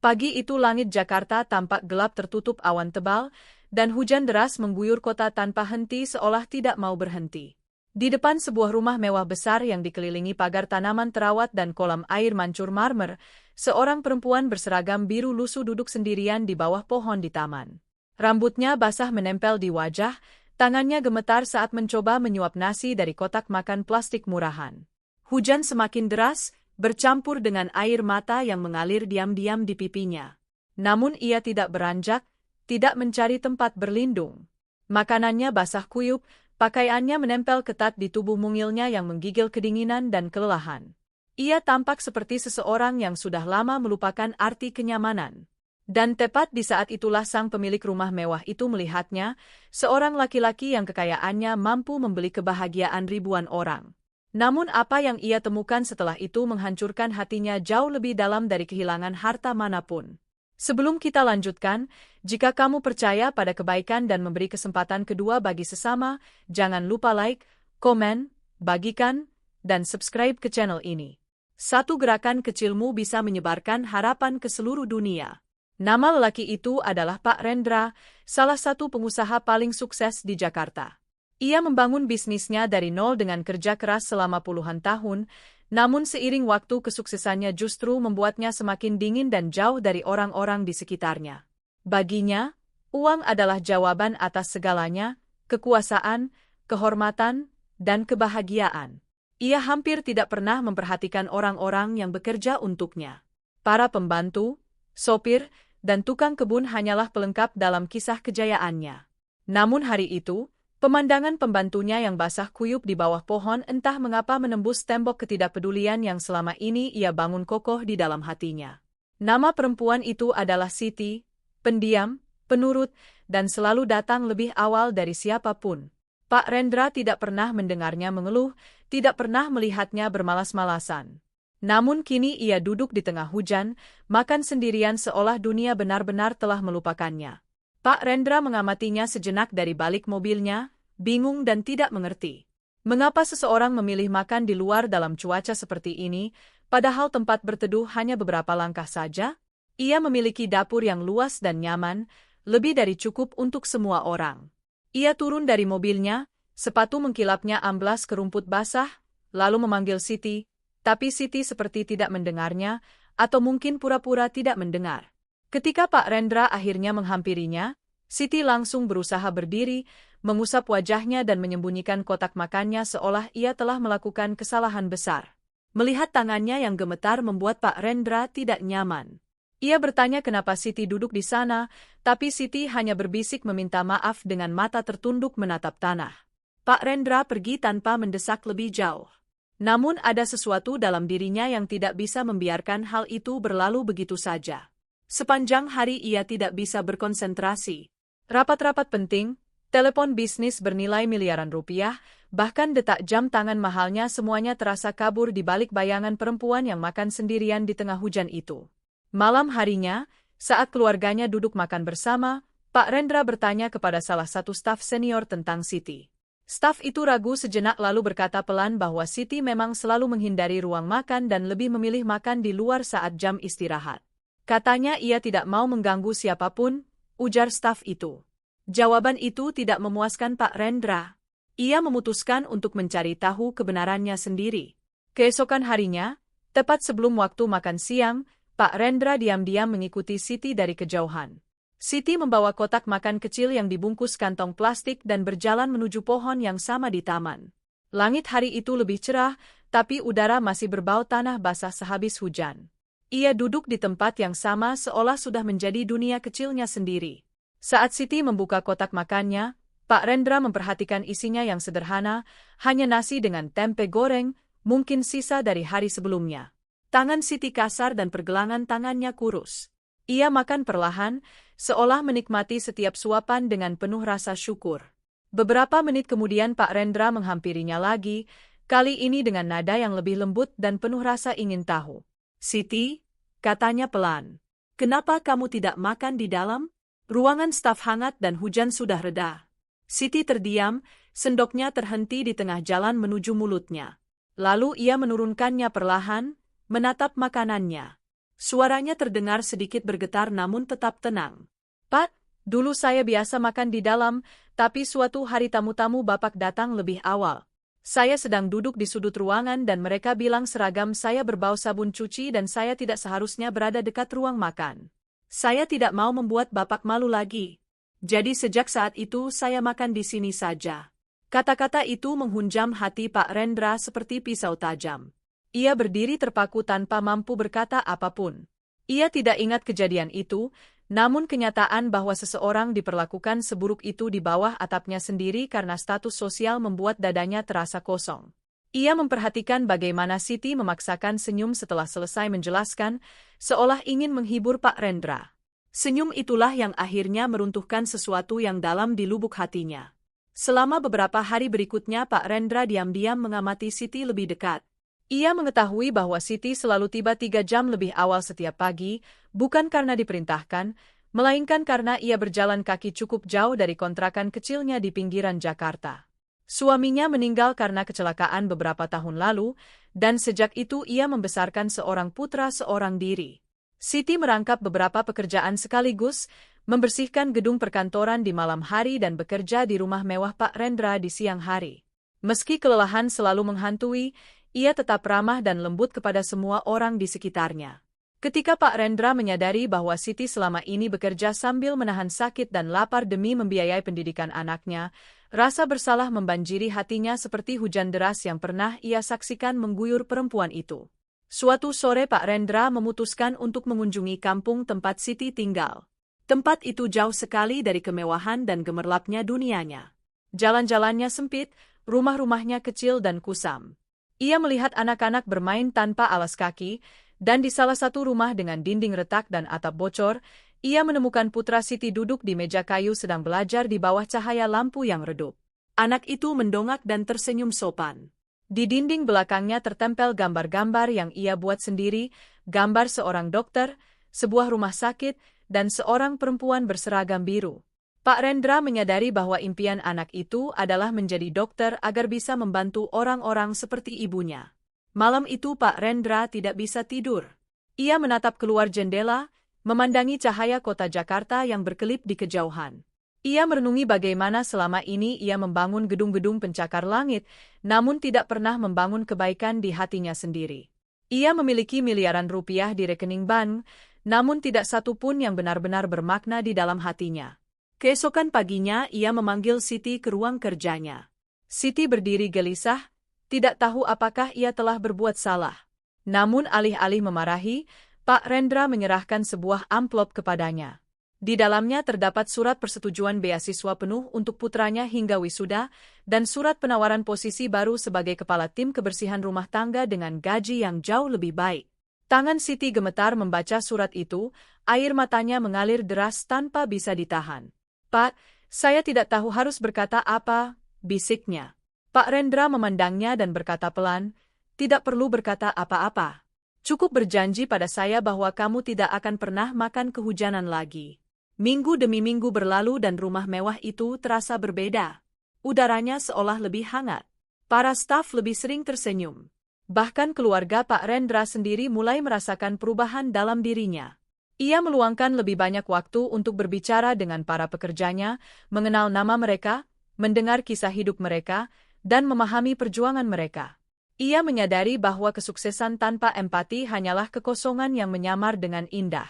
Pagi itu langit Jakarta tampak gelap tertutup awan tebal, dan hujan deras mengguyur kota tanpa henti seolah tidak mau berhenti. Di depan sebuah rumah mewah besar yang dikelilingi pagar tanaman terawat dan kolam air mancur marmer, seorang perempuan berseragam biru lusuh duduk sendirian di bawah pohon di taman. Rambutnya basah menempel di wajah, tangannya gemetar saat mencoba menyuap nasi dari kotak makan plastik murahan. Hujan semakin deras, bercampur dengan air mata yang mengalir diam-diam di pipinya. Namun ia tidak beranjak, tidak mencari tempat berlindung. Makanannya basah kuyup, pakaiannya menempel ketat di tubuh mungilnya yang menggigil kedinginan dan kelelahan. Ia tampak seperti seseorang yang sudah lama melupakan arti kenyamanan. Dan tepat di saat itulah sang pemilik rumah mewah itu melihatnya, seorang laki-laki yang kekayaannya mampu membeli kebahagiaan ribuan orang. Namun apa yang ia temukan setelah itu menghancurkan hatinya jauh lebih dalam dari kehilangan harta manapun. Sebelum kita lanjutkan, jika kamu percaya pada kebaikan dan memberi kesempatan kedua bagi sesama, jangan lupa like, komen, bagikan, dan subscribe ke channel ini. Satu gerakan kecilmu bisa menyebarkan harapan ke seluruh dunia. Nama lelaki itu adalah Pak Rendra, salah satu pengusaha paling sukses di Jakarta. Ia membangun bisnisnya dari nol dengan kerja keras selama puluhan tahun, namun seiring waktu kesuksesannya justru membuatnya semakin dingin dan jauh dari orang-orang di sekitarnya. Baginya, uang adalah jawaban atas segalanya, kekuasaan, kehormatan, dan kebahagiaan. Ia hampir tidak pernah memperhatikan orang-orang yang bekerja untuknya. Para pembantu, sopir, dan tukang kebun hanyalah pelengkap dalam kisah kejayaannya. Namun hari itu, pemandangan pembantunya yang basah kuyup di bawah pohon entah mengapa menembus tembok ketidakpedulian yang selama ini ia bangun kokoh di dalam hatinya. Nama perempuan itu adalah Siti, pendiam, penurut, dan selalu datang lebih awal dari siapapun. Pak Rendra tidak pernah mendengarnya mengeluh, tidak pernah melihatnya bermalas-malasan. Namun kini ia duduk di tengah hujan, makan sendirian seolah dunia benar-benar telah melupakannya. Pak Rendra mengamatinya sejenak dari balik mobilnya, bingung dan tidak mengerti. Mengapa seseorang memilih makan di luar dalam cuaca seperti ini, padahal tempat berteduh hanya beberapa langkah saja? Ia memiliki dapur yang luas dan nyaman, lebih dari cukup untuk semua orang. Ia turun dari mobilnya, sepatu mengkilapnya amblas ke rumput basah, lalu memanggil Siti, tapi Siti seperti tidak mendengarnya, atau mungkin pura-pura tidak mendengar. Ketika Pak Rendra akhirnya menghampirinya, Siti langsung berusaha berdiri, mengusap wajahnya dan menyembunyikan kotak makannya seolah ia telah melakukan kesalahan besar. Melihat tangannya yang gemetar membuat Pak Rendra tidak nyaman. Ia bertanya kenapa Siti duduk di sana, tapi Siti hanya berbisik meminta maaf dengan mata tertunduk menatap tanah. Pak Rendra pergi tanpa mendesak lebih jauh. Namun ada sesuatu dalam dirinya yang tidak bisa membiarkan hal itu berlalu begitu saja. Sepanjang hari ia tidak bisa berkonsentrasi. Rapat-rapat penting, telepon bisnis bernilai miliaran rupiah, bahkan detak jam tangan mahalnya semuanya terasa kabur di balik bayangan perempuan yang makan sendirian di tengah hujan itu. Malam harinya, saat keluarganya duduk makan bersama, Pak Rendra bertanya kepada salah satu staf senior tentang Siti. Staf itu ragu sejenak lalu berkata pelan bahwa Siti memang selalu menghindari ruang makan dan lebih memilih makan di luar saat jam istirahat. Katanya ia tidak mau mengganggu siapapun, ujar staf itu. Jawaban itu tidak memuaskan Pak Rendra. Ia memutuskan untuk mencari tahu kebenarannya sendiri. Keesokan harinya, tepat sebelum waktu makan siang, Pak Rendra diam-diam mengikuti Siti dari kejauhan. Siti membawa kotak makan kecil yang dibungkus kantong plastik dan berjalan menuju pohon yang sama di taman. Langit hari itu lebih cerah, tapi udara masih berbau tanah basah sehabis hujan. Ia duduk di tempat yang sama seolah sudah menjadi dunia kecilnya sendiri. Saat Siti membuka kotak makannya, Pak Rendra memperhatikan isinya yang sederhana, hanya nasi dengan tempe goreng, mungkin sisa dari hari sebelumnya. Tangan Siti kasar dan pergelangan tangannya kurus. Ia makan perlahan, seolah menikmati setiap suapan dengan penuh rasa syukur. Beberapa menit kemudian Pak Rendra menghampirinya lagi, kali ini dengan nada yang lebih lembut dan penuh rasa ingin tahu. Siti, katanya pelan, kenapa kamu tidak makan di dalam? Ruangan staf hangat dan hujan sudah reda. Siti terdiam, sendoknya terhenti di tengah jalan menuju mulutnya. Lalu ia menurunkannya perlahan, menatap makanannya. Suaranya terdengar sedikit bergetar namun tetap tenang. Pak, dulu saya biasa makan di dalam, tapi suatu hari tamu-tamu Bapak datang lebih awal. Saya sedang duduk di sudut ruangan dan mereka bilang seragam saya berbau sabun cuci dan saya tidak seharusnya berada dekat ruang makan. Saya tidak mau membuat Bapak malu lagi. Jadi sejak saat itu saya makan di sini saja. Kata-kata itu menghunjam hati Pak Rendra seperti pisau tajam. Ia berdiri terpaku tanpa mampu berkata apapun. Ia tidak ingat kejadian itu, namun kenyataan bahwa seseorang diperlakukan seburuk itu di bawah atapnya sendiri karena status sosial membuat dadanya terasa kosong. Ia memperhatikan bagaimana Siti memaksakan senyum setelah selesai menjelaskan, seolah ingin menghibur Pak Rendra. Senyum itulah yang akhirnya meruntuhkan sesuatu yang dalam di lubuk hatinya. Selama beberapa hari berikutnya Pak Rendra diam-diam mengamati Siti lebih dekat. Ia mengetahui bahwa Siti selalu tiba 3 jam lebih awal setiap pagi, bukan karena diperintahkan, melainkan karena ia berjalan kaki cukup jauh dari kontrakan kecilnya di pinggiran Jakarta. Suaminya meninggal karena kecelakaan beberapa tahun lalu, dan sejak itu ia membesarkan seorang putra seorang diri. Siti merangkap beberapa pekerjaan sekaligus, membersihkan gedung perkantoran di malam hari dan bekerja di rumah mewah Pak Rendra di siang hari. Meski kelelahan selalu menghantui, ia tetap ramah dan lembut kepada semua orang di sekitarnya. Ketika Pak Rendra menyadari bahwa Siti selama ini bekerja sambil menahan sakit dan lapar demi membiayai pendidikan anaknya, rasa bersalah membanjiri hatinya seperti hujan deras yang pernah ia saksikan mengguyur perempuan itu. Suatu sore Pak Rendra memutuskan untuk mengunjungi kampung tempat Siti tinggal. Tempat itu jauh sekali dari kemewahan dan gemerlapnya dunianya. Jalan-jalannya sempit, rumah-rumahnya kecil dan kusam. Ia melihat anak-anak bermain tanpa alas kaki, dan di salah satu rumah dengan dinding retak dan atap bocor, ia menemukan putra Siti duduk di meja kayu sedang belajar di bawah cahaya lampu yang redup. Anak itu mendongak dan tersenyum sopan. Di dinding belakangnya tertempel gambar-gambar yang ia buat sendiri, gambar seorang dokter, sebuah rumah sakit, dan seorang perempuan berseragam biru. Pak Rendra menyadari bahwa impian anak itu adalah menjadi dokter agar bisa membantu orang-orang seperti ibunya. Malam itu Pak Rendra tidak bisa tidur. Ia menatap keluar jendela, memandangi cahaya kota Jakarta yang berkelip di kejauhan. Ia merenungi bagaimana selama ini ia membangun gedung-gedung pencakar langit, namun tidak pernah membangun kebaikan di hatinya sendiri. Ia memiliki miliaran rupiah di rekening bank, namun tidak satu pun yang benar-benar bermakna di dalam hatinya. Keesokan paginya ia memanggil Siti ke ruang kerjanya. Siti berdiri gelisah, tidak tahu apakah ia telah berbuat salah. Namun alih-alih memarahi, Pak Rendra menyerahkan sebuah amplop kepadanya. Di dalamnya terdapat surat persetujuan beasiswa penuh untuk putranya hingga wisuda, dan surat penawaran posisi baru sebagai kepala tim kebersihan rumah tangga dengan gaji yang jauh lebih baik. Tangan Siti gemetar membaca surat itu, air matanya mengalir deras tanpa bisa ditahan. Pak, saya tidak tahu harus berkata apa, bisiknya. Pak Rendra memandangnya dan berkata pelan, tidak perlu berkata apa-apa. Cukup berjanji pada saya bahwa kamu tidak akan pernah makan kehujanan lagi. Minggu demi minggu berlalu dan rumah mewah itu terasa berbeda. Udaranya seolah lebih hangat. Para staf lebih sering tersenyum. Bahkan keluarga Pak Rendra sendiri mulai merasakan perubahan dalam dirinya. Ia meluangkan lebih banyak waktu untuk berbicara dengan para pekerjanya, mengenal nama mereka, mendengar kisah hidup mereka, dan memahami perjuangan mereka. Ia menyadari bahwa kesuksesan tanpa empati hanyalah kekosongan yang menyamar dengan indah.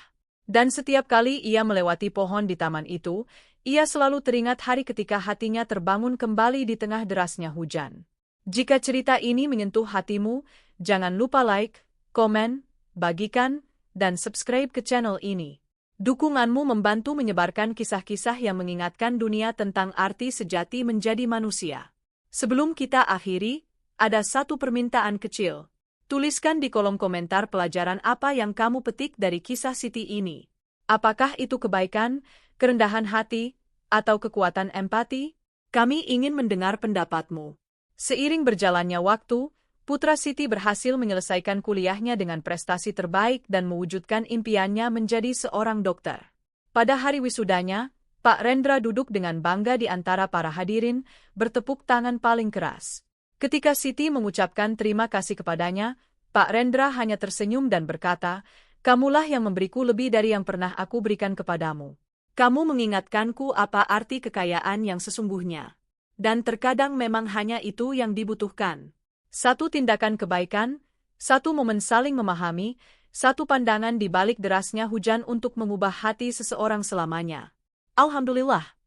Dan setiap kali ia melewati pohon di taman itu, ia selalu teringat hari ketika hatinya terbangun kembali di tengah derasnya hujan. Jika cerita ini menyentuh hatimu, jangan lupa like, komen, bagikan, dan subscribe ke channel ini. Dukunganmu membantu menyebarkan kisah-kisah yang mengingatkan dunia tentang arti sejati menjadi manusia. Sebelum kita akhiri, ada satu permintaan kecil. Tuliskan di kolom komentar pelajaran apa yang kamu petik dari kisah Siti ini. Apakah itu kebaikan, kerendahan hati, atau kekuatan empati? Kami ingin mendengar pendapatmu. Seiring berjalannya waktu, putra Siti berhasil menyelesaikan kuliahnya dengan prestasi terbaik dan mewujudkan impiannya menjadi seorang dokter. Pada hari wisudanya, Pak Rendra duduk dengan bangga di antara para hadirin, bertepuk tangan paling keras. Ketika Siti mengucapkan terima kasih kepadanya, Pak Rendra hanya tersenyum dan berkata, Kamulah yang memberiku lebih dari yang pernah aku berikan kepadamu. Kamu mengingatkanku apa arti kekayaan yang sesungguhnya. Dan terkadang memang hanya itu yang dibutuhkan. Satu tindakan kebaikan, satu momen saling memahami, satu pandangan di balik derasnya hujan untuk mengubah hati seseorang selamanya. Alhamdulillah.